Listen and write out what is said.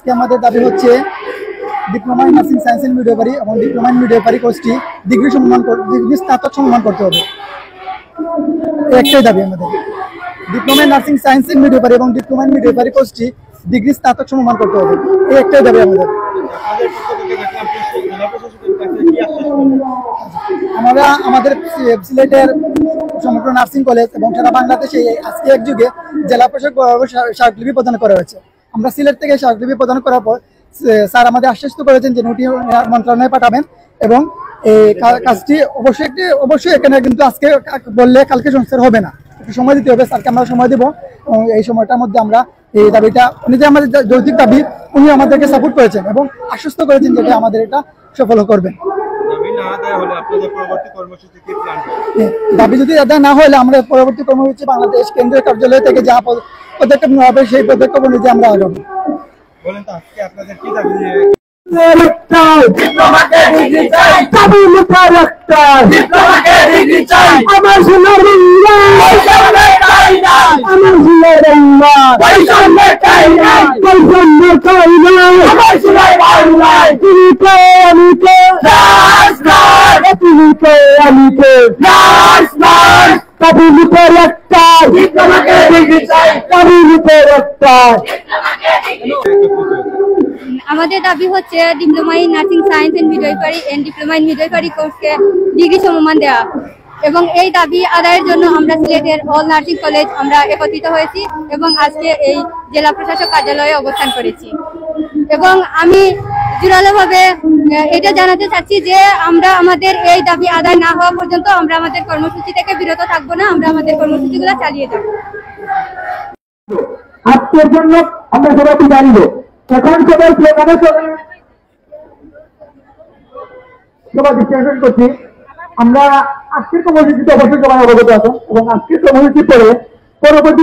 আজকে আমাদের দাবি হচ্ছে diploma in nursing science and midwifery এবং ডিপ্লোমা ইন মিডওয়াইফারি কোর্সটি ডিগ্রি স্নাতক সম্মান করতে হবে। একটাই দাবি আমাদের, diploma in nursing science and midwifery এবং ডিপ্লোমা ইন মিডওয়াইফারি কোর্সটি ডিগ্রি স্নাতক সম্মান করতে হবে। এই একটাই দাবি আমাদের। আমাদের সিলেটের সমগ্র নার্সিং কলেজ এবং সারা বাংলাদেশে আজকে এক যুগে জেলা প্রশাসক স্মারকলিপি প্রদান করা হয়েছে। আমরা সিলেট থেকে স্মারকলিপি প্রদান করার পর স্যার আমাদের আশ্বস্ত করেছেন যে নোটি মন্ত্রণালয়ে পাঠাবেন এবং এই কাজটি অবশ্যই এখানে কিন্তু আজকে বললে কালকে সংস্কার হবে না, একটু সময় দিতে হবে। স্যারকে আমরা সময় দেবো এবং এই সময়টার মধ্যে আমরা এই দাবিটা, উনি যে আমাদের যৌক্তিক দাবি উনি আমাদেরকে সাপোর্ট করেছেন এবং আশ্বস্ত করেছেন যে আমাদের এটা সফল করবেন। দাবি যদি আদায় না হলে আমরা পরবর্তী কর্মসূচি বাংলাদেশ কেন্দ্রীয় কার্যালয় থেকে যা পদক্ষেপ নেওয়া হবে সেই পদক্ষেপ অনুযায়ী আমরা আগাবো। আমাদের দাবি হচ্ছে diploma in nursing science and midwifery and diploma in midwifery কোর্সকে ডিগ্রি সমমান দেওয়া এবং এই দাবি আদায়ের জন্য আমরা সিলেটের অল নার্সিং কলেজ আমরা একত্রিত হয়েছি এবং আজকে এই জেলা প্রশাসক কার্যালয়ে অবস্থান করেছি। এবং আমি জোরালোভাবে এটা জানাতে চাচ্ছি যে আমরা আমাদের এই দাবি আদায় না হওয়া পর্যন্ত আমরা আমাদের কর্মসূচি থেকে বিরত থাকবো না, আমরা আমাদের কর্মসূচিগুলো চালিয়ে যাবো। আজকের জন্য আমরা সবাই জানিব এখন সবাই বিশ্লেষণ করছি। আমরা আজকের কর্মসূচিতে অবশ্যই সবাই অবগত আছেন এবং আজকের কর্মসূচি পরে পরবর্তী